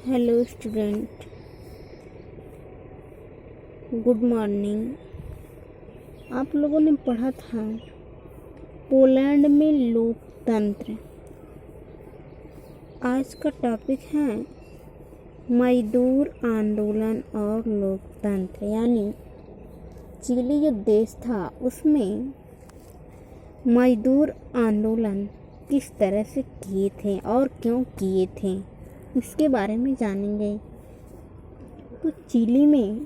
Hello student, good morning. आप लोगों ने पढ़ा था पोलैंड में लोकतंत्र। आज का टॉपिक है मजदूर आंदोलन और लोकतंत्र। यानी चिली जो देश था उसमें मजदूर आंदोलन किस तरह से किए थे और क्यों किए थे, इसके बारे में जानेंगे। तो चिली में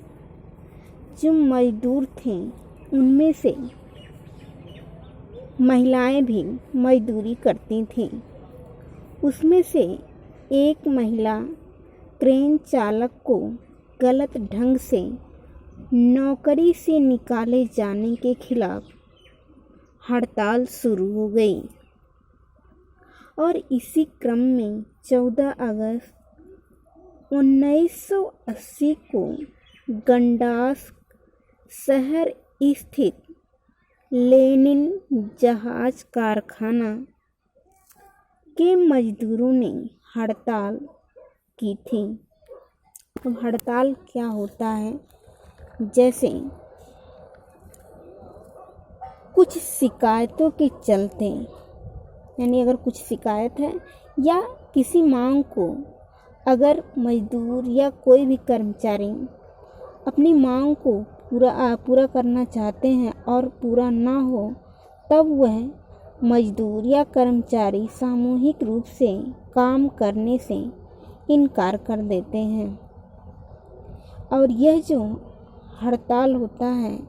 जो मजदूर थे उनमें से महिलाएं भी मजदूरी करती थीं। उसमें से एक महिला क्रेन चालक को गलत ढंग से नौकरी से निकाले जाने के खिलाफ हड़ताल शुरू हो गई और इसी क्रम में 14 अगस्त 1980 को गंडास्क शहर स्थित लेनिन जहाज कारखाना के मजदूरों ने हड़ताल की थी। अब हड़ताल क्या होता है, जैसे कुछ शिकायतों के चलते, यानी अगर कुछ शिकायत है या किसी मांग को अगर मजदूर या कोई भी कर्मचारी अपनी मांग को पूरा करना चाहते हैं और पूरा ना हो, तब वह मजदूर या कर्मचारी सामूहिक रूप से काम करने से इनकार कर देते हैं। और यह जो हड़ताल होता है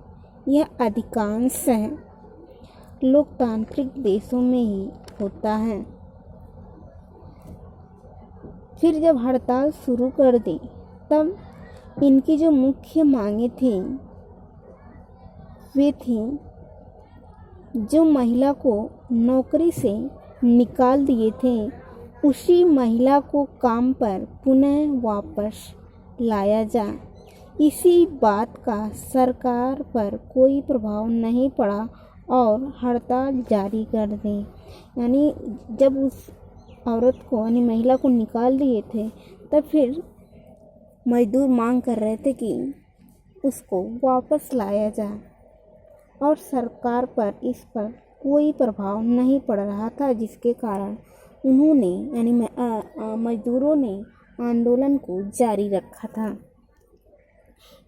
यह अधिकांश लोकतांत्रिक देशों में ही होता है। फिर जब हड़ताल शुरू कर दी तब इनकी जो मुख्य मांगें थी वे थी जो महिला को नौकरी से निकाल दिए थे उसी महिला को काम पर पुनः वापस लाया जाए। इसी बात का सरकार पर कोई प्रभाव नहीं पड़ा और हड़ताल जारी कर दी। यानी जब उस औरत को यानी महिला को निकाल दिए थे तब फिर मजदूर मांग कर रहे थे कि उसको वापस लाया जाए और सरकार पर इस पर कोई प्रभाव नहीं पड़ रहा था, जिसके कारण उन्होंने यानी मजदूरों ने आंदोलन को जारी रखा था।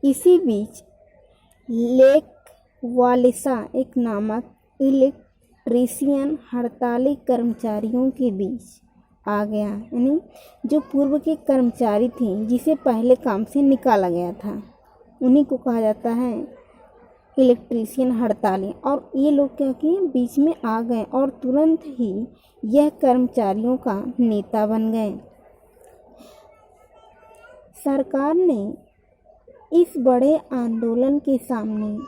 इसी बीच लेक वालेसा एक नामक इलेक्ट्रीशियन हड़ताली कर्मचारियों के बीच आ गया। यानी जो पूर्व के कर्मचारी थे जिसे पहले काम से निकाला गया था उन्हीं को कहा जाता है इलेक्ट्रीशियन हड़ताली। और ये लोग क्या किए, बीच में आ गए और तुरंत ही यह कर्मचारियों का नेता बन गए। सरकार ने इस बड़े आंदोलन के सामने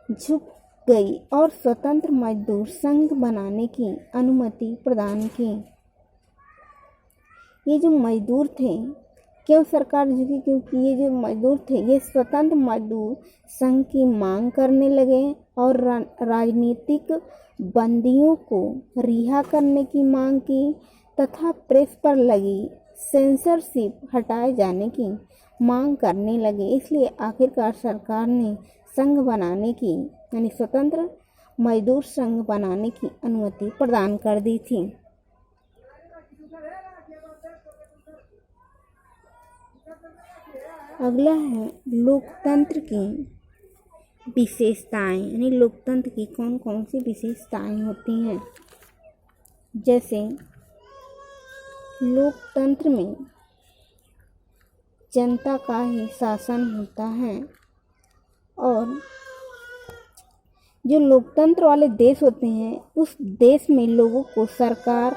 झुक गई और स्वतंत्र मजदूर संघ बनाने की अनुमति प्रदान की। ये जो मजदूर थे, क्यों सरकार झुकी, क्योंकि ये जो मजदूर थे ये स्वतंत्र मजदूर संघ की मांग करने लगे और राजनीतिक बंदियों को रिहा करने की मांग की तथा प्रेस पर लगी सेंसरशिप हटाए जाने की मांग करने लगे। इसलिए आखिरकार सरकार ने संघ बनाने की यानी स्वतंत्र मजदूर संघ बनाने की अनुमति प्रदान कर दी थी। अगला है लोकतंत्र की विशेषताएं, यानी लोकतंत्र की कौन कौन सी विशेषताएं होती हैं। जैसे लोकतंत्र में जनता का ही शासन होता है और जो लोकतंत्र वाले देश होते हैं उस देश में लोगों को सरकार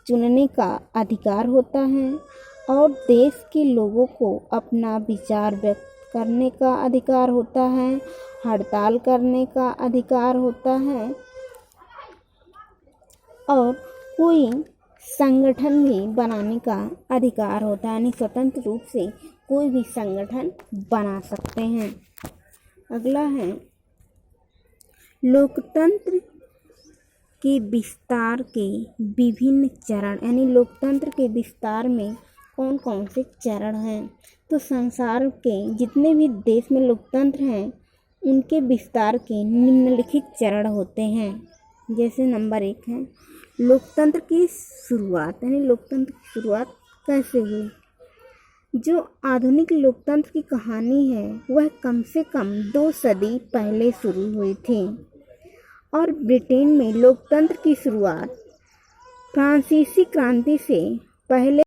चुनने का अधिकार होता है और देश के लोगों को अपना विचार व्यक्त करने का अधिकार होता है, हड़ताल करने का अधिकार होता है और कोई संगठन भी बनाने का अधिकार होता है, यानी स्वतंत्र रूप से कोई भी संगठन बना सकते हैं। अगला है लोकतंत्र के विस्तार के विभिन्न चरण, यानी लोकतंत्र के विस्तार में कौन कौन से चरण हैं? तो संसार के जितने भी देश में लोकतंत्र हैं उनके विस्तार के निम्नलिखित चरण होते हैं। जैसे नंबर 1 है लोकतंत्र की शुरुआत, यानी लोकतंत्र की शुरुआत कैसे हुई। जो आधुनिक लोकतंत्र की कहानी है वह कम से कम 2 सदी पहले शुरू हुई थी और ब्रिटेन में लोकतंत्र की शुरुआत फ्रांसीसी क्रांति से पहले